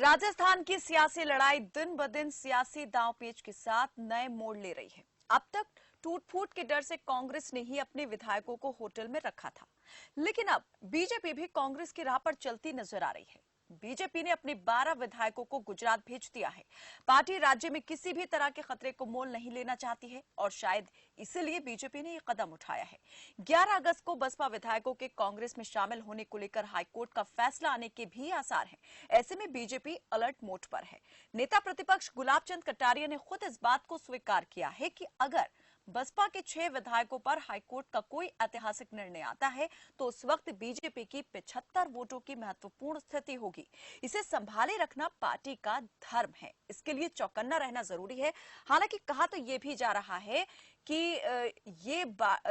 राजस्थान की सियासी लड़ाई दिन ब दिन सियासी दांवपेच के साथ नए मोड़ ले रही है। अब तक टूट फूट के डर से कांग्रेस ने ही अपने विधायकों को होटल में रखा था, लेकिन अब बीजेपी भी कांग्रेस की राह पर चलती नजर आ रही है। बीजेपी ने अपने 12 विधायकों को गुजरात भेज दिया है। पार्टी राज्य में किसी भी तरह के खतरे को मोल नहीं लेना चाहती है और शायद इसीलिए बीजेपी ने यह कदम उठाया है। 11 अगस्त को बसपा विधायकों के कांग्रेस में शामिल होने को लेकर हाईकोर्ट का फैसला आने के भी आसार हैं। ऐसे में बीजेपी अलर्ट मोड पर है। नेता प्रतिपक्ष गुलाब चंद कटारिया ने खुद इस बात को स्वीकार किया है कि अगर बसपा के 6 विधायकों पर हाईकोर्ट का कोई ऐतिहासिक निर्णय आता है तो उस वक्त बीजेपी की 75 वोटों की महत्वपूर्ण स्थिति होगी। इसे संभाले रखना पार्टी का धर्म है, इसके लिए चौकन्ना रहना जरूरी है। हालांकि कहा तो यह भी जा रहा है कि ये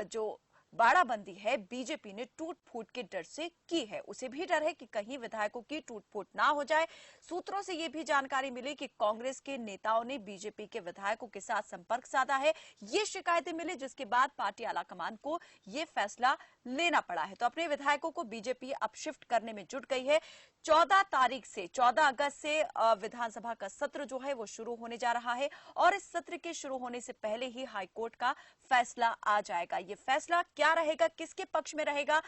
जो बाड़ाबंदी है बीजेपी ने टूट फूट के डर से की है। उसे भी डर है कि कहीं विधायकों की टूट फूट ना हो जाए। सूत्रों से यह भी जानकारी मिली कि कांग्रेस के नेताओं ने बीजेपी के विधायकों के साथ संपर्क साधा है। ये शिकायतें मिली, जिसके बाद पार्टी आलाकमान को यह फैसला लेना पड़ा है। तो अपने विधायकों को बीजेपी अब शिफ्ट करने में जुट गई है। 14 अगस्त से विधानसभा का सत्र जो है वो शुरू होने जा रहा है और इस सत्र के शुरू होने से पहले ही हाईकोर्ट का फैसला आ जाएगा। ये फैसला क्या रहेगा, किसके पक्ष में रहेगा,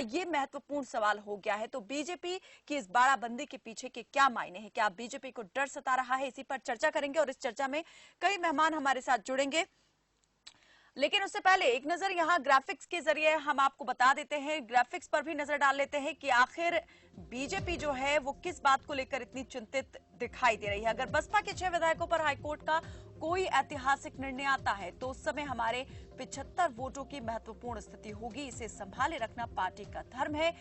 ये महत्वपूर्ण सवाल हो गया है। तो बीजेपी की इस बाड़ाबंदी के पीछे के क्या मायने हैं, क्या बीजेपी को डर सता रहा है, इसी पर चर्चा करेंगे और इस चर्चा में कई मेहमान हमारे साथ जुड़ेंगे। लेकिन उससे पहले एक नजर यहां ग्राफिक्स के जरिए हम आपको बता देते हैं, ग्राफिक्स पर भी नजर डाल लेते हैं कि आखिर बीजेपी जो है वो किस बात को लेकर इतनी चिंतित दिखाई दे रही है। अगर बसपा के 6 विधायकों पर हाईकोर्ट का कोई ऐतिहासिक निर्णय आता है तो उस समय हमारे 75 वोटों की महत्वपूर्ण स्थिति होगी। इसे संभाले रखना पार्टी का धर्म है,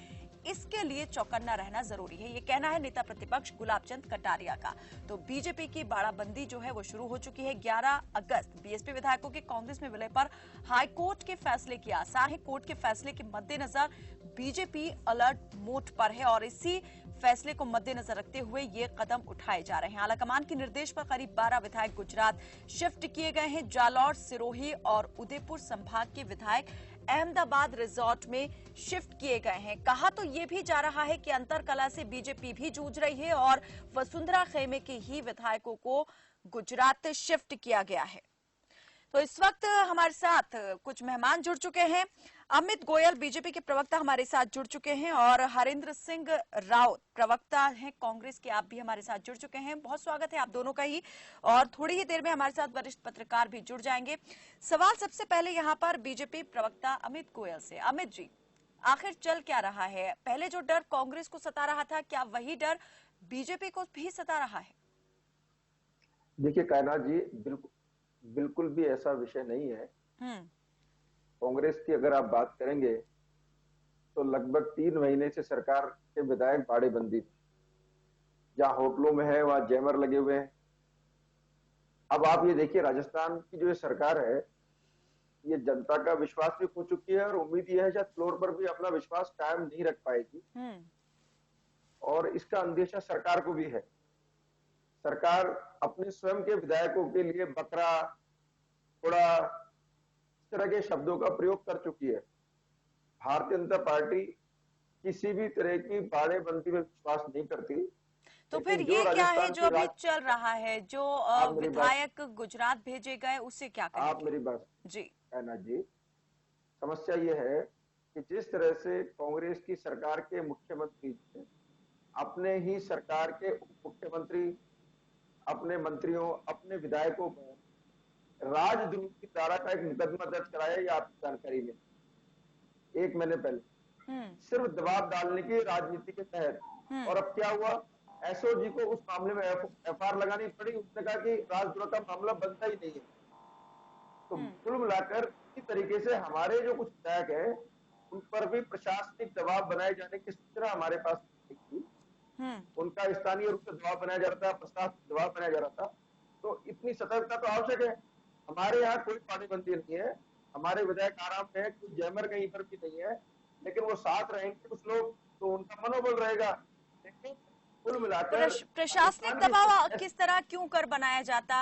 इसके लिए चौकन्ना रहना जरूरी है, ये कहना है नेता प्रतिपक्ष गुलाब चंद कटारिया का। तो बीजेपी की बाड़ाबंदी जो है वो शुरू हो चुकी है। 11 अगस्त बीएसपी विधायकों के कांग्रेस में विलय पर हाईकोर्ट के फैसले की आसार है। कोर्ट के फैसले के मद्देनजर बीजेपी अलर्ट मोड पर है और इसी फैसले को मद्देनजर रखते हुए ये कदम उठाए जा रहे हैं। आलाकमान के निर्देश पर करीब 12 विधायक गुजरात शिफ्ट किए गए हैं। जालौर, सिरोही और उदयपुर संभाग के विधायक अहमदाबाद रिजॉर्ट में शिफ्ट किए गए हैं। कहा तो यह भी जा रहा है कि अंतरकला से बीजेपी भी जूझ रही है और वसुंधरा खेमे के ही विधायकों को गुजरात शिफ्ट किया गया है। तो इस वक्त हमारे साथ कुछ मेहमान जुड़ चुके हैं। अमित गोयल बीजेपी के प्रवक्ता हमारे साथ जुड़ चुके हैं और हरेंद्र सिंह राउत प्रवक्ता हैं कांग्रेस के, आप भी हमारे साथ जुड़ चुके हैं। बहुत स्वागत है आप दोनों का ही। और थोड़ी ही देर में हमारे साथ वरिष्ठ पत्रकार भी जुड़ जाएंगे। सवाल सबसे पहले यहाँ पर बीजेपी प्रवक्ता अमित गोयल से। अमित जी, आखिर चल क्या रहा है? पहले जो डर कांग्रेस को सता रहा था, क्या वही डर बीजेपी को भी सता रहा है? देखिए कायनात जी, बिल्कुल भी ऐसा विषय नहीं है। कांग्रेस की अगर आप बात करेंगे तो लगभग 3 महीने से सरकार के विधायक बाड़ेबंदी थे। जहां होटलों में है वहां जैमर लगे हुए हैं। अब आप ये देखिए, राजस्थान की जो ये सरकार है ये जनता का विश्वास भी खो चुकी है और उम्मीद ये है शायद फ्लोर पर भी अपना विश्वास कायम नहीं रख पाएगी। और इसका अंदेशा सरकार को भी है। सरकार अपने स्वयं के विधायकों के लिए बकरा, थोड़ा इस तरह के शब्दों का प्रयोग कर चुकी है। भारतीय जनता पार्टी किसी भी तरह की बाड़ेबंदी में विश्वास नहीं करती। तो फिर ये क्या है जो अभी चल रहा है, जो विधायक गुजरात भेजे गए, उससे क्या कहेंगे? आप मेरी बात जी कहना जी, समस्या ये है कि जिस तरह से कांग्रेस की सरकार के मुख्यमंत्री अपने ही सरकार के उप मुख्यमंत्री, अपने मंत्रियों, अपने विधायकों पर राजद्रोह की धारा का एक मुकदमा दर्ज कराया, ये आपकी जानकारी में 1 महीने पहले, सिर्फ दबाव डालने की राजनीति के तहत। और अब क्या हुआ, एसओजी को उस मामले में एफआईआर लगानी पड़ी। उसने कहा कि राजद्रोह का मामला बनता ही नहीं है। तो कुल मिलाकर इसी तरीके से हमारे जो कुछ विधायक है उन पर भी प्रशासनिक दबाव बनाए जाने की सूचना हमारे पास थी। उनका स्थानीय रूप से दबाव बनाया जा रहा था, प्रशासनिक दबाव बनाया जा रहा था। तो इतनी सतर्कता तो आवश्यक है। हमारे यहाँ कोई बाड़ेबंदी नहीं है, हमारे विधायक आराम में है, कोई जैमर कहीं पर भी नहीं है। लेकिन वो साथ रहेंगे कुछ लोग तो उनका मनोबल रहेगा। लेकिन कुल मिलाकर प्रशासनिक दबाव किस तरह क्यों कर बनाया जाता?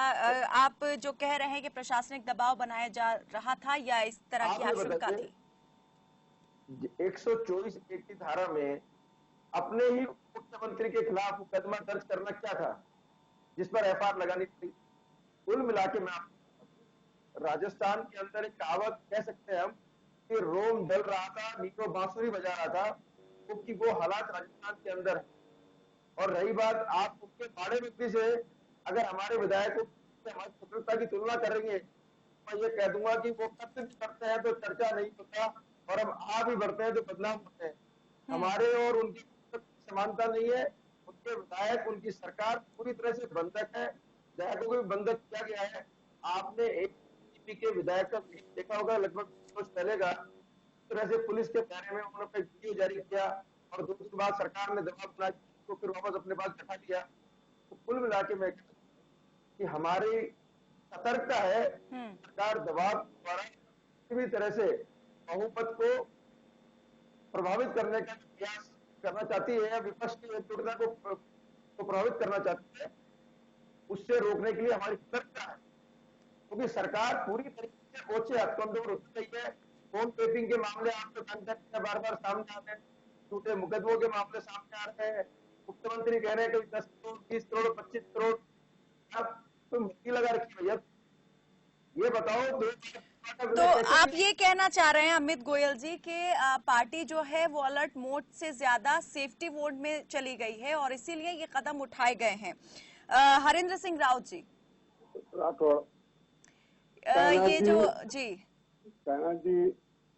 आप जो कह रहे हैं कि प्रशासनिक दबाव बनाया जा रहा था या इस तरह की आशंका थी? 124 की धारा में अपने ही मुख्यमंत्री के खिलाफ मुकदमा दर्ज करना क्या था जिस पर एफआईआर लगानी पड़ी। कुल मिला के मैं आपको राजस्थान के अंदर एक कहावत कह सकते हैं हम कि रोम डल रहा था, नीको बांसुरी बजा रहा था, क्योंकि वो हालात राजस्थान के अंदर है। और रही बात आप उनके बाड़े में से अगर हमारे विधायकों से हमारी स्वतंत्रता की तुलना करेंगे, मैं ये कह दूंगा कि वो कत्ल भी करते हैं तो चर्चा नहीं होता, और हम आ भी बढ़ते हैं तो बदनाम होते हैं। हमारे और उनकी समानता नहीं है। उनके विधायक, उनकी सरकार पूरी तरह से बंधक है, विधायकों को भी बंधक किया गया है। आपने एक बीजेपी के विधायक का देखा होगा लगभग 2 रोज पहले का, इस तरह से पुलिस के दायरे में उन्होंने एक वीडियो जारी किया और 2 दिन बाद सरकार ने दबाव बनाया तो फिर वापस अपने पास बैठा लिया। तो कुल मिला के मैं कि हमारी सतर्कता है, सरकार दबाव द्वारा किसी भी तरह से बहुमत को प्रभावित करने का प्रयास करना चाहती है या विपक्ष की एकजुटता को प्रभावित करना चाहती है, उससे रोकने के लिए हमारी सतर्कता है। क्योंकि सरकार पूरी तरीके से ओछे हथकंडों में उतर रही है। फोन टेपिंग के मामले आपको बार बार सामने आ रहे हैं, झूठे मुकदमों के मामले सामने आ रहे हैं। मुख्यमंत्री कह रहे हैं कि 10 करोड़, 20 करोड़, 25 करोड़, आप तो मिट्टी लगा रखी भैया। ये बताओ तो आप ये कहना चाह रहे हैं अमित गोयल जी कि पार्टी जो है वो अलर्ट मोड से ज्यादा सेफ्टी मोड में चली गई है और इसीलिए ये कदम उठाए गए हैं। हरेंद्र सिंह राउत जी, ये जो जी कहना जी,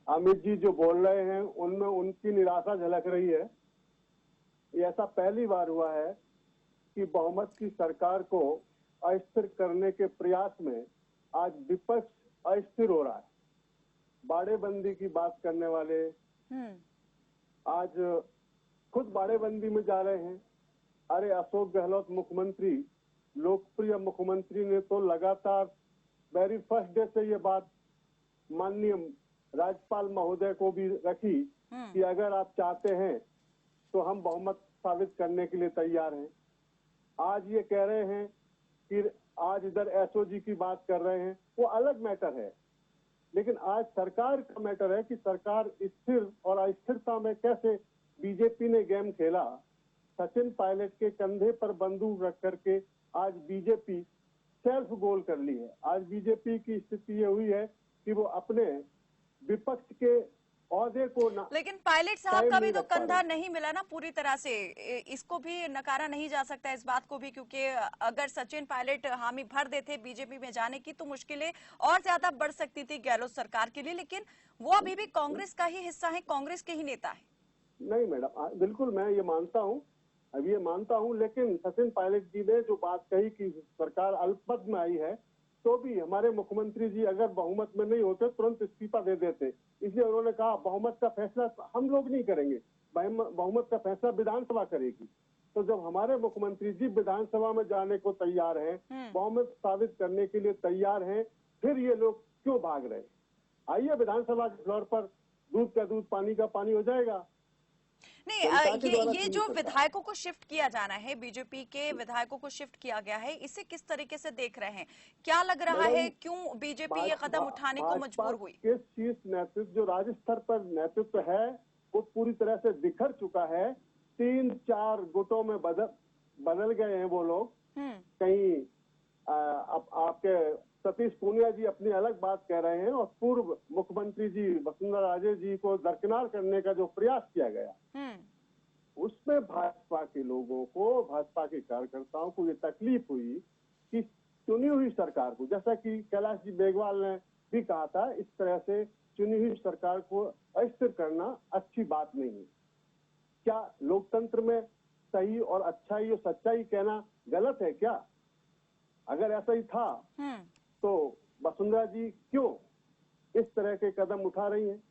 अमित जी जो बोल रहे हैं उनमें उनकी निराशा झलक रही है। ये ऐसा पहली बार हुआ है कि बहुमत की सरकार को अस्थिर करने के प्रयास में आज विपक्ष अस्थिर हो रहा है। बाड़ेबंदी की बात करने वाले आज खुद बाड़ेबंदी में जा रहे हैं। अरे अशोक गहलोत मुख्यमंत्री, लोकप्रिय मुख्यमंत्री ने तो लगातार वेरी फर्स्ट डे से ये बात माननीय राज्यपाल महोदय को भी रखी कि अगर आप चाहते हैं तो हम बहुमत साबित करने के लिए तैयार हैं। आज ये कह रहे हैं कि आज इधर एसओजी की बात कर रहे हैं, वो अलग मैटर है। लेकिन आज सरकार का मैटर है कि सरकार स्थिर और अस्थिरता में कैसे बीजेपी ने गेम खेला। सचिन पायलट के कंधे पर बंदूक रख करके आज बीजेपी सेल्फ गोल कर ली है। आज बीजेपी की स्थिति ये हुई है कि वो अपने विपक्ष के औहदे को ना, लेकिन पायलट साहब का भी तो कंधा नहीं मिला ना पूरी तरह से, इसको भी नकारा नहीं जा सकता इस बात को भी, क्योंकि अगर सचिन पायलट हामी भर देते बीजेपी में जाने की तो मुश्किलें और ज्यादा बढ़ सकती थी गहलोत सरकार के लिए, लेकिन वो अभी भी कांग्रेस का ही हिस्सा है, कांग्रेस के ही नेता है। नहीं मैडम, बिल्कुल मैं ये मानता हूँ, अब ये मानता हूँ, लेकिन सचिन पायलट जी ने जो बात कही कि सरकार अल्पमत में आई है, तो भी हमारे मुख्यमंत्री जी अगर बहुमत में नहीं होते तुरंत इस्तीफा दे देते। इसलिए उन्होंने कहा बहुमत का फैसला हम लोग नहीं करेंगे, बहुमत का फैसला विधानसभा करेगी। तो जब हमारे मुख्यमंत्री जी विधानसभा में जाने को तैयार हैं, बहुमत साबित करने के लिए तैयार हैं, फिर ये लोग क्यों भाग रहे? आइए विधानसभा के फ्लोर पर दूध का दूध, पानी का पानी हो जाएगा। नहीं, ये जो विधायकों को शिफ्ट किया जाना है, बीजेपी के विधायकों को शिफ्ट किया गया है, इसे किस तरीके से देख रहे हैं? क्या लग रहा है क्यों बीजेपी ये कदम उठाने को मजबूर हुई? किस शीर्ष नेतृत्व जो राज्य स्तर पर नेतृत्व है वो पूरी तरह से बिखर चुका है। 3-4 गुटों में बदल गए हैं वो लोग। कहीं आपके सतीश पूनिया जी अपनी अलग बात कह रहे हैं और पूर्व मुख्यमंत्री जी वसुंधरा राजे जी को दरकिनार करने का जो प्रयास किया गया, उसमें भाजपा के लोगों को, भाजपा के कार्यकर्ताओं को ये तकलीफ हुई कि चुनी हुई सरकार को, जैसा कि कैलाश जी बेगवाल ने भी कहा था, इस तरह से चुनी हुई सरकार को अस्थिर करना अच्छी बात नहीं है। क्या लोकतंत्र में सही और अच्छाई और सच्चाई कहना गलत है क्या? अगर ऐसा ही था तो वसुंधरा जी क्यों इस तरह के कदम उठा रही हैं?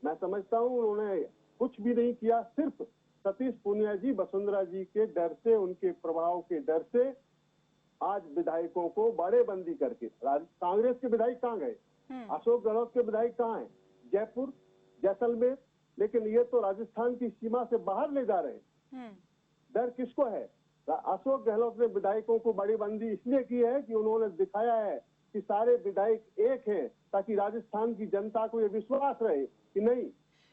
मैं समझता हूं उन्होंने कुछ भी नहीं किया, सिर्फ सतीश पूनिया जी वसुंधरा जी के डर से, उनके प्रभाव के डर से आज विधायकों को बाड़ेबंदी करके, कांग्रेस के विधायक कहाँ गए? अशोक गहलोत के विधायक कहाँ हैं? जयपुर, जैसलमेर, लेकिन ये तो राजस्थान की सीमा से बाहर ले जा रहे हैं। डर किसको है? अशोक गहलोत ने विधायकों को बाड़ेबंदी इसलिए की है कि उन्होंने दिखाया है कि सारे विधायक एक हैं, ताकि राजस्थान की जनता को ये विश्वास रहे कि नहीं,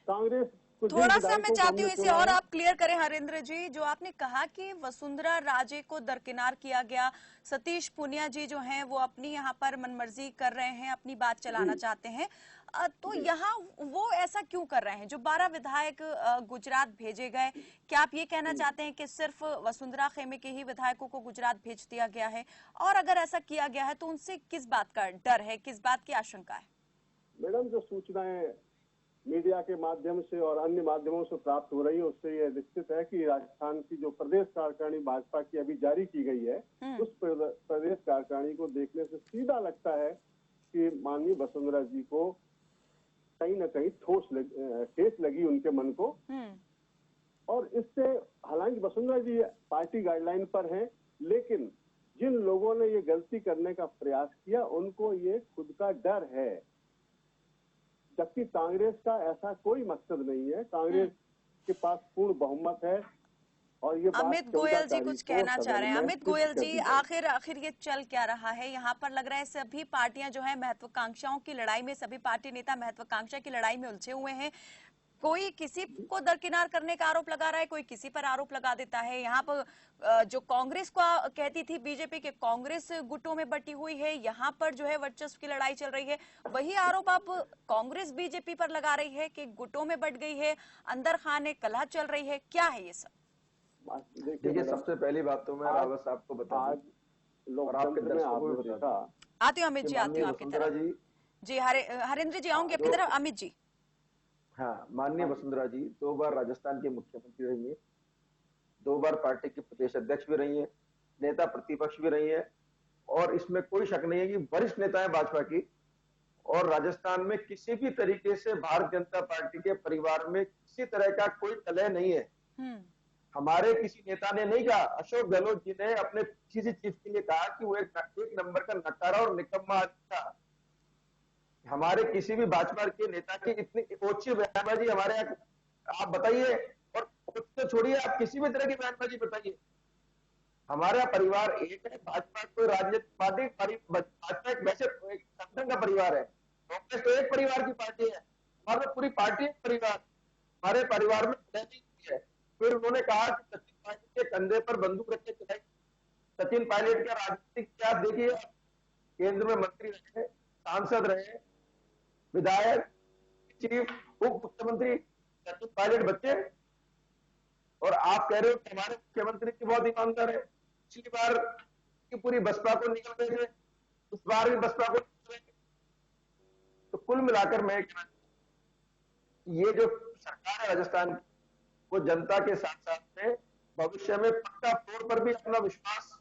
कांग्रेस तो जिन थोड़ा सा मैं विधायकों को चाहती हमने हूँ इसे चुना और है, आप क्लियर करें हरेंद्र जी। जो आपने कहा कि वसुंधरा राजे को दरकिनार किया गया, सतीश पुनिया जी जो हैं वो अपनी यहाँ पर मनमर्जी कर रहे हैं, अपनी बात चलाना जी चाहते हैं, तो जी यहाँ वो ऐसा क्यों कर रहे हैं? जो 12 विधायक गुजरात भेजे गए, क्या आप ये कहना चाहते हैं कि सिर्फ वसुंधरा खेमे के ही विधायकों को गुजरात भेज दिया गया है? और अगर ऐसा किया गया है तो उनसे किस बात का डर है, किस बात की आशंका है? मैडम, जो सूचनाएं मीडिया के माध्यम से और अन्य माध्यमों से प्राप्त हो रही है, उससे यह निश्चित है कि राजस्थान की जो प्रदेश कार्यकारिणी भाजपा की अभी जारी की गई है, उस प्रदेश कार्यकारिणी को देखने से सीधा लगता है कि माननीय वसुंधरा जी को कहीं न कहीं ठेस लगी उनके मन को। और इससे, हालांकि वसुंधरा जी पार्टी गाइडलाइन पर हैं, लेकिन जिन लोगों ने ये गलती करने का प्रयास किया उनको ये खुद का डर है, जबकि कांग्रेस का ऐसा कोई मकसद नहीं है। कांग्रेस के पास पूर्ण बहुमत है और ये बात अमित 14 गोयल जी तारीख कुछ को कहना चाह सदन रहे हैं। में अमित सिद्ध गोयल कर जी, दी जाएगी। आखिर ये चल क्या रहा है यहाँ पर? लग रहा है सभी पार्टियां जो है महत्वाकांक्षाओं की लड़ाई में, सभी पार्टी नेता महत्वाकांक्षा की लड़ाई में उलझे हुए हैं। कोई किसी को दरकिनार करने का आरोप लगा रहा है, कोई किसी पर आरोप लगा देता है। यहाँ पर जो कांग्रेस को कहती थी बीजेपी के, कांग्रेस गुटों में बटी हुई है, यहाँ पर जो है वर्चस्व की लड़ाई चल रही है। वही आरोप आप कांग्रेस बीजेपी पर लगा रही है कि गुटों में बट गई है, अंदर खाने कलह चल रही है। क्या है ये सब? देखिए, सबसे पहली बात तो मैं रावत साहब को बता आज दूं और आपके लोकतंत्र में दर्शकों को भी आपने बता देखा दूं आती हूँ अमित कि जी, आती माननीय हूँ आपकी वसुंधरा तरफ। जी, जी हरेंद्र जी आऊंगी आपकी तरफ। अमित जी। हाँ, माननीय वसुंधरा जी 2 बार राजस्थान की मुख्यमंत्री रही है, 2 बार पार्टी की प्रदेश अध्यक्ष भी रही है, नेता प्रतिपक्ष भी रही है, और इसमें कोई शक नहीं है कि वरिष्ठ नेता है भाजपा की। और राजस्थान में किसी भी तरीके से भारतीय जनता पार्टी के परिवार में किसी तरह का कोई कलह नहीं है। हमारे किसी नेता ने नहीं कहा, अशोक गहलोत जी ने अपने किसी चीफ के लिए कहा कि वो एक नंबर का नकारा और निकम्मा आदमी था। हमारे किसी भी भाजपा के नेता की इतनी ओछी बयानबाजी हमारे यहाँ, आप बताइए, और तो छोड़िए, आप किसी भी तरह की बयानबाजी बताइए। हमारा परिवार एक है। भाजपा कोई राजनीतिक पार्टी, भाजपा एक वैसे एक संगठन का परिवार है। कांग्रेस तो एक परिवार की पार्टी है, हमारा पूरी पार्टी एक परिवार। हमारे परिवार में है। फिर उन्होंने कहा कि सचिन पायलट के कंधे पर बंदूक रख के चलाई। सचिन पायलट का राजनीतिक इतिहास देखिए, केंद्र में मंत्री रहे, सांसद रहे, विधायक, चीफ, उप मुख्यमंत्री। सचिन पायलट बच्चे, और आप कह रहे हो कि हमारे मुख्यमंत्री की बहुत ईमानदार है। पिछली बार की पूरी बसपा को निकल गए थे, इस बार भी बसपा को निकल गए। तो कुल मिलाकर मैं कहना, ये जो सरकार है राजस्थान की, वो जनता के साथ साथ में भविष्य में पक्का तौर पर भी अपना विश्वास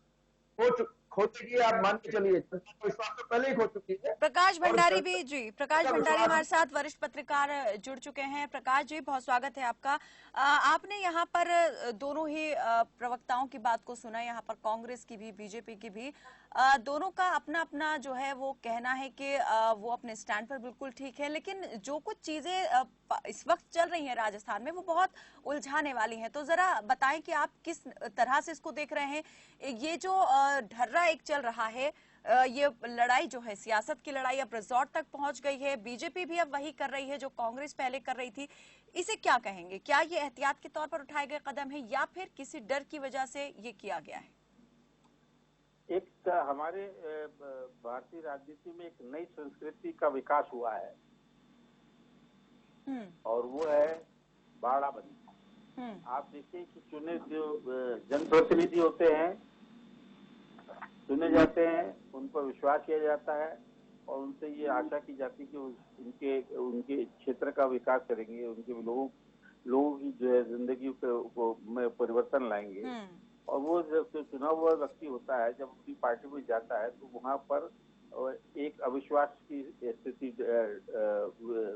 खो चुकी है। आप मान के चलिए, जनता का विश्वास तो पहले ही खो चुकी है। प्रकाश और भंडारी भी जी, प्रकाश भंडारी विश्वास, हमारे साथ वरिष्ठ पत्रकार जुड़ चुके हैं। प्रकाश जी, बहुत स्वागत है आपका। आपने यहाँ पर दोनों ही प्रवक्ताओं की बात को सुना, यहाँ पर कांग्रेस की भी बीजेपी की भी। दोनों का अपना अपना जो है वो कहना है कि वो अपने स्टैंड पर बिल्कुल ठीक है, लेकिन जो कुछ चीजें इस वक्त चल रही हैं राजस्थान में वो बहुत उलझाने वाली हैं। तो जरा बताएं कि आप किस तरह से इसको देख रहे हैं। ये जो ढर्रा एक चल रहा है, ये लड़ाई जो है, सियासत की लड़ाई अब रिजॉर्ट तक पहुंच गई है। बीजेपी भी अब वही कर रही है जो कांग्रेस पहले कर रही थी। इसे क्या कहेंगे? क्या ये एहतियात के तौर पर उठाए गए कदम है या फिर किसी डर की वजह से ये किया गया है? एक हमारे भारतीय राजनीति में एक नई संस्कृति का विकास हुआ है और वो है बाड़ाबंदी। आप देखिए कि चुने जो जनप्रतिनिधि होते हैं, चुने जाते हैं, उन पर विश्वास किया जाता है और उनसे ये आशा की जाती है कि उनके क्षेत्र का विकास करेंगे, उनके लोगों की जो है जिंदगी में परिवर्तन लाएंगे। और वो जब चुना हुआ व्यक्ति होता है, जब अपनी पार्टी में जाता है तो वहां पर एक अविश्वास की स्थिति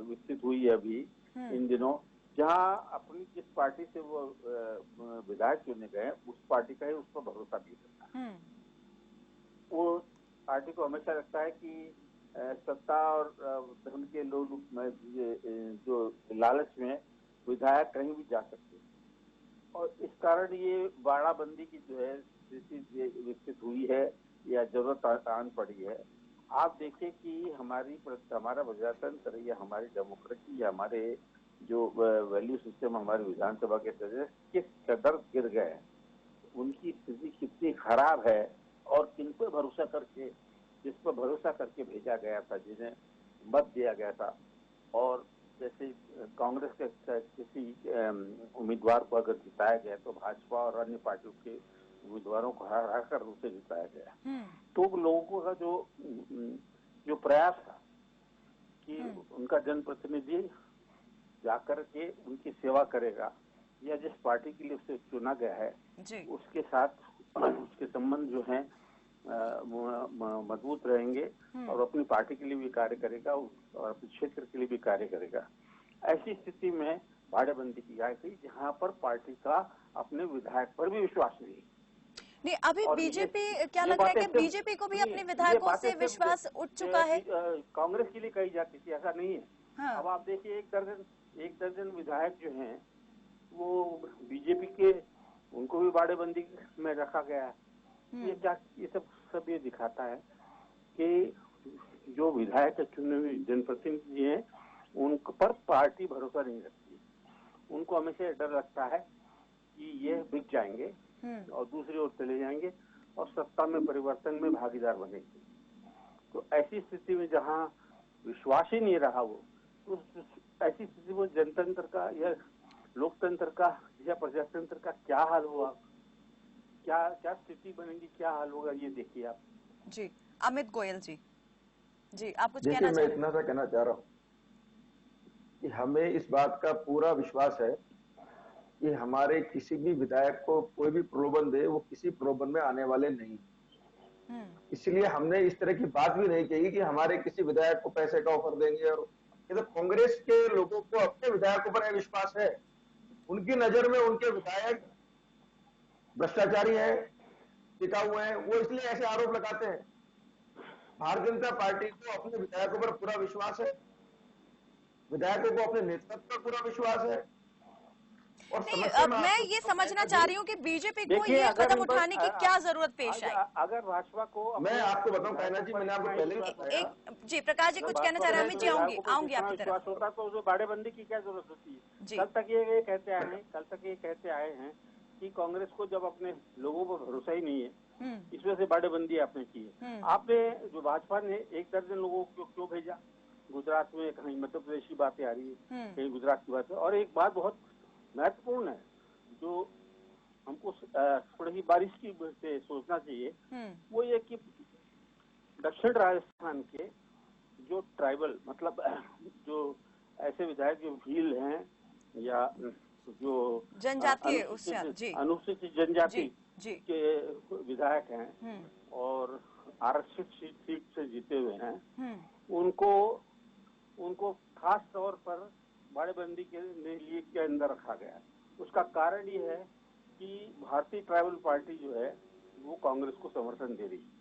विकसित हुई है अभी इन दिनों, जहां अपनी जिस पार्टी से वो विधायक चुने गए उस पार्टी का ही उस पर भरोसा नहीं करता। वो पार्टी को हमेशा लगता है कि सत्ता और धन के लोग जो लालच में विधायक कहीं भी जा सकते हैं, और इस कारण ये बाड़ाबंदी की जो है स्थिति विकसित हुई है या जरूरत आन पड़ी है। आप देखिए कि हमारा प्रजातंत्र या हमारी डेमोक्रेसी या हमारे जो वैल्यू सिस्टम हमारे विधानसभा के सदस्य किस कदर गिर गए, उनकी स्थिति कितनी खराब है, और किन पर भरोसा करके, जिस पर भरोसा करके भेजा गया था, जिन्हें मत दिया गया था, और जैसे कांग्रेस के किसी उम्मीदवार को अगर जिताया गया तो भाजपा और अन्य पार्टियों के उम्मीदवारों को हरा कर उसे जिताया गया। तो लोगों का जो प्रयास था कि उनका जनप्रतिनिधि जाकर के उनकी सेवा करेगा, या जिस पार्टी के लिए उसे चुना गया है उसके साथ उसके संबंध जो है मजबूत रहेंगे और अपनी पार्टी के लिए भी कार्य करेगा और अपने क्षेत्र के लिए भी कार्य करेगा। ऐसी स्थिति में भाड़ेबंदी की गई जहां पर पार्टी का अपने विधायक पर भी विश्वास नहीं। अभी बीजेपी क्या लग रहा है कि बीजेपी को भी अपने विधायकों से विश्वास उठ चुका है? कांग्रेस के लिए कही जाती थी, ऐसा नहीं है। हाँ। अब आप देखिए एक दर्जन विधायक जो हैं वो बीजेपी के, उनको भी बाड़ेबंदी में रखा गया है। ये सब ये दिखाता है कि जो विधायक चुने हुए जनप्रतिनिधि हैं उन पर पार्टी भरोसा नहीं रखती। उनको हमेशा डर लगता है कि ये बिक जाएंगे और दूसरी ओर चले जाएंगे और सत्ता में परिवर्तन में भागीदार बनेंगे। तो ऐसी स्थिति में जहां विश्वास ही नहीं रहा वो, तो ऐसी स्थिति में जनतंत्र का या लोकतंत्र का या प्रजातंत्र का क्या हाल हुआ, क्या स्थिति बनेगी, क्या हाल होगा, ये देखिए आप। जी अमित गोयल जी आप कुछ कहना चाह रहे हैं? मैं इतना सा कहना चाह रहा हूँ कि हमें इस बात का पूरा विश्वास है कि हमारे किसी भी विधायक को कोई भी प्रलोभन दे, वो किसी प्रलोभन में आने वाले नहीं। इसलिए हमने इस तरह की बात भी नहीं कही कि हमारे किसी विधायक को पैसे का ऑफर देंगे। और ये तो कांग्रेस के लोगों को अपने विधायकों पर विश्वास है। उनकी नजर में उनके विधायक भ्रष्टाचारी है, टिकाऊ है, वो इसलिए ऐसे आरोप लगाते हैं। भारतीय जनता पार्टी को अपने विधायकों पर पूरा विश्वास है, विधायकों को अपने नेतृत्व पर पूरा विश्वास है। और मैं ये समझना चाह रही हूँ कि बीजेपी को ये कदम उठाने की क्या जरूरत पेश आई? अगर भाजपा को, मैं आपको बताऊं कहना जी, मैंने आपको पहले जी प्रकाश जी कुछ कहना चाह रहे हैं? अमित जी आऊंगी आपकी तरफ। होता तो उसे बाड़ेबंदी की क्या जरूरत होती है? कल तक ये कहते आए हैं कि कांग्रेस को जब अपने लोगों पर भरोसा ही नहीं है, इस वजह से बाड़ेबंदी आपने की है। आपने जो भाजपा ने एक दर्जन लोगों को क्यों भेजा? गुजरात में कहीं मध्य प्रदेश की बातें आ रही है, कहीं गुजरात की बात है। और एक बात बहुत महत्वपूर्ण है जो हमको थोड़ी बारिश की से सोचना चाहिए, वो ये कि दक्षिण राजस्थान के जो ट्राइबल, मतलब जो ऐसे विधायक जो भील हैं या जो जनजातीय अनुसूचित जनजाति के विधायक हैं और आरक्षित सीट से जीते हुए हैं, उनको खास तौर पर बाड़ेबंदी के लिए के अंदर रखा गया। उसका कारण ये है कि भारतीय ट्राइबल पार्टी जो है वो कांग्रेस को समर्थन दे रही है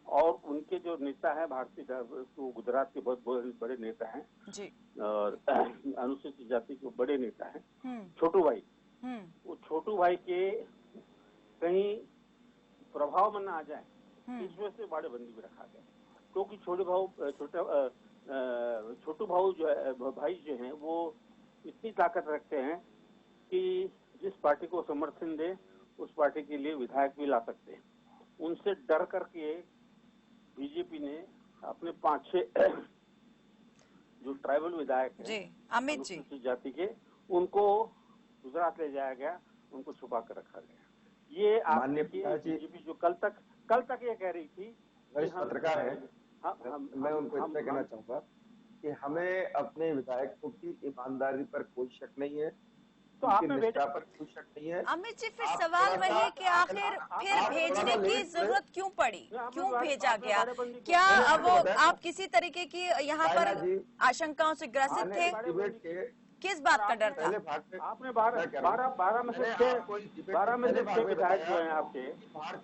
और उनके जो नेता है भारतीय तो गुजरात के बहुत बड़े नेता हैं जी, और अनुसूचित जाति के बड़े नेता हैं छोटू भाई। वो छोटू भाई के कहीं प्रभाव में न आ जाए इस वजह से बाड़ेबंदी में रखा गया, क्योंकि छोटू भाऊ जो है भाई जो हैं वो इतनी ताकत रखते हैं कि जिस पार्टी को समर्थन दे उस पार्टी के लिए विधायक भी ला सकते हैं। उनसे डर करके बीजेपी ने अपने 5-6 जो ट्राइबल विधायक हैं अमित जी जाति के, उनको गुजरात ले जाया गया, उनको छुपा कर रखा गया। ये आपने बीजेपी जो कल तक ये कह रही थी, पत्रकार है, मैं उनको इतना कहना चाहूंगा कि हमें अपने विधायकों की ईमानदारी पर कोई शक नहीं है, तो आपने निष्ठा पर कोई शक नहीं है। अमित जी फिर सवाल वही है कि आखिर फिर भेजने की जरूरत क्यों पड़ी, क्यों भेजा गया? क्या वो आप किसी तरीके की यहाँ पर आशंकाओं से ग्रसित थे? किस बात का डर था? आपने 12 में से 6 विधायक जो हैं आपके,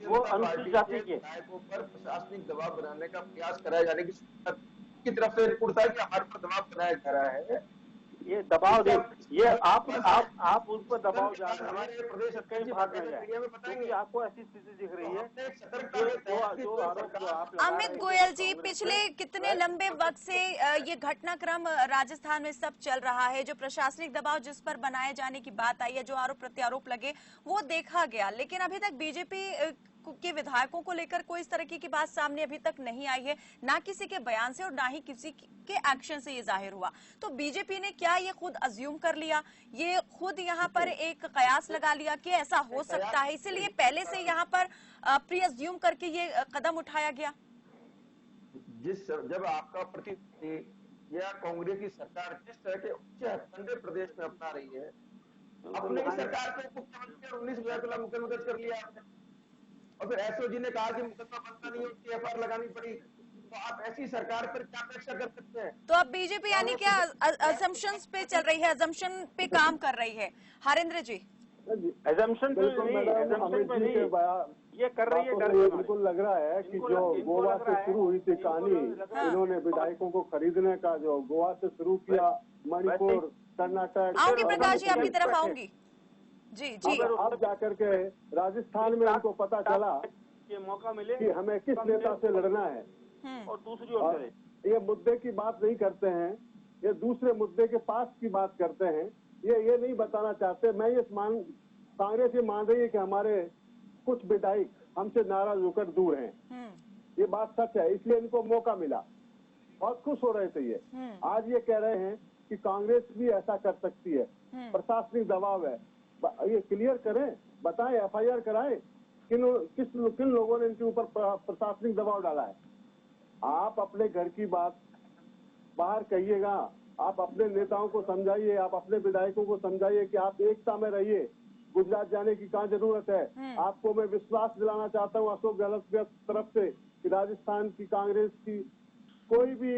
वो अनुसूचित जाति के पर प्रशासनिक दबाव बनाने का प्रयास कराया जाने की तरफ से रिपोर्ट था कि हमारे पर दबाव बनाया जा रहा है। ये दबाव दे, ये आप उन पर दबाव डाल रहे हमारे हैं प्रदेश कि कहीं अध्यक्ष भाग न मीडिया जाए, में बताएंगे। क्योंकि आपको ऐसी स्थिति दिख रही है अपने सतर्कता जो के तहत जो कोई आरोप जो आप सरकार- लगा रहे अमित हैं गोयल जी, कांग्रेस पिछले पे, कितने लंबे वक्त से ये घटनाक्रम राजस्थान में सब चल रहा है। जो प्रशासनिक दबाव जिस पर बनाए जाने की बात आई है, जो आरोप प्रत्यारोप लगे, वो देखा गया, लेकिन अभी तक बीजेपी के विधायकों को लेकर कोई इस तरह की बात सामने अभी तक नहीं आई है, ना किसी के बयान से और ना ही किसी के एक्शन से ये जाहिर हुआ। तो बीजेपी ने क्या ये खुद अज्यूम कर लिया, ये खुद यहाँ पर एक कयास लगा लिया कि ऐसा हो सकता है, इसीलिए पहले से यहाँ पर प्री अज्यूम करके ये कदम उठाया गया? जब आपका प्रतिनिधि या कांग्रेस की सरकार जिस तरह के उच्च हथकंडे प्रदेश में अपना रही है, अपने ही सरकार के मुख्यमंत्री और 19 मुकदमा दर्ज कर लिया आपने, और फिर एसओजी ने कहा कि मुकदमा बनता नहीं है, उसकी एफआईआर लगानी पड़ी, तो आप ऐसी सरकार पर क्या अपेक्षा कर सकते हैं? तो अब बीजेपी यानी क्या अजम्पशंस पे चल रही है, अजम्पशन पे काम कर रही है? हरेंद्र जी, एजम्पशन पे बिल्कुल नहीं, मैडम, एजम्पशन अमित पे जी के नहीं, ये कर रही है बातों डर से ये के बिल्कुल लग रहा है कि जो इनको गोवा लग रहा से है, शुरू हुई थी इनको कहानी, लग रहा है। इन्होंने विधायकों को खरीदने का, जो गोवा से शुरू किया, मणिपुर, कर्नाटक, आऊंगी प्रकाश जी, आपकी तरफ बैठे। आऊंगी। जी जी, अब जाकर के राजस्थान में उनको पता चला ये मौका मिले कि हमें किस नेता से लड़ना है, और दूसरी ओर और चले। ये मुद्दे की बात नहीं करते हैं, ये दूसरे मुद्दे के पास की बात करते हैं। ये नहीं बताना चाहते। मैं ये कांग्रेस ये मान रही है कि हमारे कुछ विधायक हमसे नाराज होकर दूर हैं, ये बात सच है, इसलिए इनको मौका मिला, बहुत खुश हो रहे थे ये। आज ये कह रहे हैं कि कांग्रेस भी ऐसा कर सकती है, प्रशासनिक दबाव है, ये क्लियर करें, बताएं, एफआईआर कराएं, किन लोगों ने इनके ऊपर प्रशासनिक दबाव डाला है। आप अपने घर की बात बाहर कहिएगा, आप अपने नेताओं को समझाइए, आप अपने विधायकों को समझाइए कि आप एकता में रहिए, गुजरात जाने की कहाँ जरूरत है। आपको मैं विश्वास दिलाना चाहता हूँ अशोक गहलोत की तरफ से कि राजस्थान की कांग्रेस की कोई भी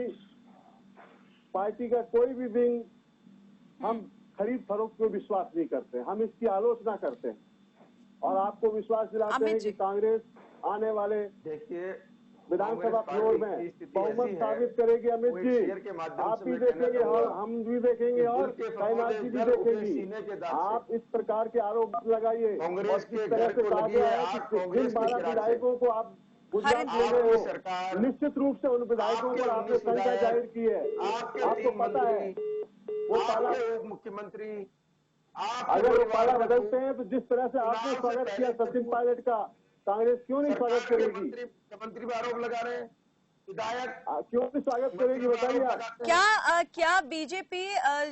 पार्टी का कोई भी विंग हम खरीद फरोख्त में विश्वास नहीं करते, हम इसकी आलोचना करते हैं और आपको विश्वास दिलाते हैं कि कांग्रेस आने वाले देखिए विधानसभा फ्लोर में बहुमत साबित करेगी। अमित जी, आप भी देखेंगे और हम भी देखेंगे और कैलाश जी भी देखेंगी। आप इस प्रकार के आरोप लगाइए और जिस तरह से कहा गया है कि जिन 12 विधायकों को आप गुजरात ले गए हो, निश्चित रूप से उन विधायकों पर आपने शंका जाहिर की है। आपको पता है वो पाला, मुख्यमंत्री अगर वो पाला बदलते हैं तो जिस तरह से आपने स्वागत किया सचिन पायलट का, कांग्रेस क्यों नहीं स्वागत करेगी? मुख्यमंत्री पर आरोप लगा रहे हैं, विधायक क्यों नहीं स्वागत करेगी, बताइए आप। क्या बीजेपी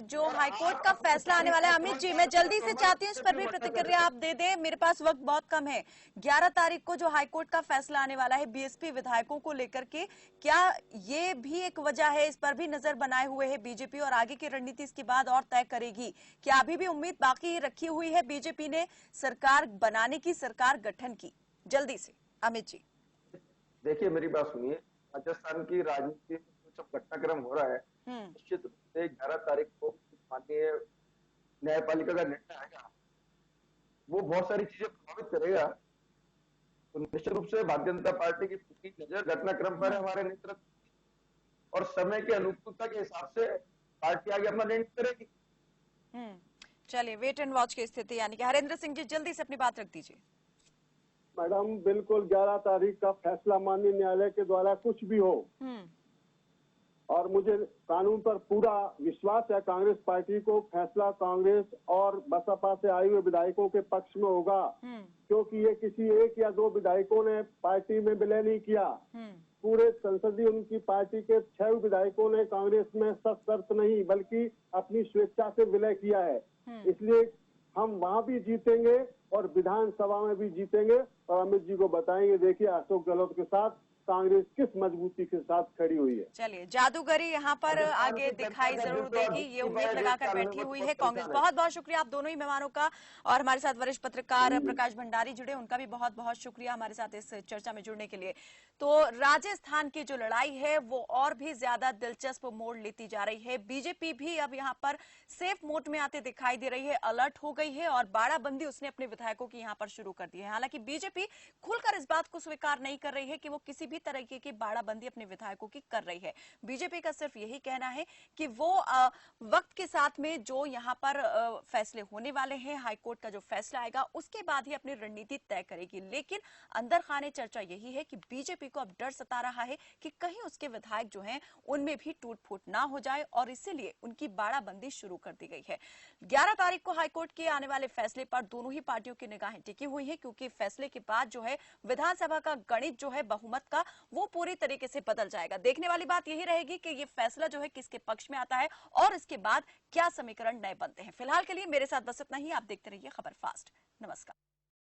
जो हाईकोर्ट का फैसला आने वाला है, अमित जी मैं जल्दी से चाहती हूँ इस पर भी प्रतिक्रिया आप दे दें, मेरे पास वक्त बहुत कम है। 11 तारीख को जो हाईकोर्ट का फैसला आने वाला है बीएसपी विधायकों को लेकर के, क्या ये भी एक वजह है? इस पर भी नजर बनाए हुए है बीजेपी और आगे की रणनीति इसके बाद और तय करेगी। क्या अभी भी उम्मीद बाकी रखी हुई है बीजेपी ने सरकार बनाने की, सरकार गठन की? जल्दी से अमित जी। देखिए मेरी बात सुनिए, राजस्थान की राजनीति में जो घटनाक्रम हो रहा है, निश्चित रूप से 11 तारीख को माननीय न्यायपालिका का निर्णय आएगा, वो बहुत सारी चीजें प्रभावित करेगा। तो निश्चित रूप से भारतीय जनता पार्टी की पूरी नजर घटनाक्रम पर है, हमारे नेतृत्व और समय की अनुकूलता के हिसाब से पार्टी आगे अपना निर्णय करेगी। चलिए वेट एंड वॉच की स्थिति, यानी कि हरेंद्र सिंह जी जल्दी से अपनी बात रख दीजिए। मैडम बिल्कुल 11 तारीख का फैसला माननीय न्यायालय के द्वारा कुछ भी हो, और मुझे कानून पर पूरा विश्वास है, कांग्रेस पार्टी को फैसला कांग्रेस और बसपा से आए हुए विधायकों के पक्ष में होगा, क्योंकि ये किसी एक या दो विधायकों ने पार्टी में विलय नहीं किया। पूरे संसदीय उनकी पार्टी के 6 विधायकों ने कांग्रेस में सशर्त नहीं बल्कि अपनी स्वेच्छा से विलय किया है। इसलिए हम वहां भी जीतेंगे और विधानसभा में भी जीतेंगे और अमित जी को बताएंगे, देखिए अशोक गहलोत के साथ कांग्रेस किस मजबूती के साथ खड़ी हुई है। चलिए जादूगरी यहाँ पर आगे दिखाई जरूर देगी, ये उम्मीद लगाकर बैठी हुई है कांग्रेस। बहुत बहुत शुक्रिया आप दोनों ही मेहमानों का, और हमारे साथ वरिष्ठ पत्रकार प्रकाश भंडारी जुड़े, उनका भी बहुत बहुत शुक्रिया हमारे साथ इस चर्चा में जुड़ने के लिए। तो राजस्थान की जो लड़ाई है वो और भी ज्यादा दिलचस्प मोड़ लेती जा रही है। बीजेपी भी अब यहाँ पर सेफ मोड में आते दिखाई दे रही है, अलर्ट हो गई है और बाड़ाबंदी उसने अपने विधायकों की यहाँ पर शुरू कर दी है। हालांकि बीजेपी खुलकर इस बात को स्वीकार नहीं कर रही है कि वो किसी भी तरीके की बाड़ाबंदी अपने विधायकों की कर रही है। बीजेपी का सिर्फ यही कहना है कि वो वक्त के साथ में जो यहाँ पर फैसले होने वाले हैं, हाईकोर्ट का जो फैसला आएगा उसके बाद ही अपनी रणनीति तय करेगी। लेकिन अंदर खाने चर्चा यही है कि बीजेपी को अब डर सता रहा है कि कहीं उसके विधायक जो हैं उनमें भी टूट फूट ना हो जाए, और इसीलिए उनकी बाड़ाबंदी शुरू कर दी गई है। 11 तारीख को हाईकोर्ट के आने वाले फैसले पर दोनों ही पार्टियों की निगाहें टिकी हुई है, क्योंकि फैसले के बाद जो है विधानसभा का गणित जो है बहुमत का, वो पूरी तरीके से बदल जाएगा। देखने वाली बात यही रहेगी कि ये फैसला जो है किसके पक्ष में आता है और इसके बाद क्या समीकरण नए बनते हैं। फिलहाल के लिए मेरे साथ बस इतना ही। आप देखते रहिए खबर फास्ट। नमस्कार।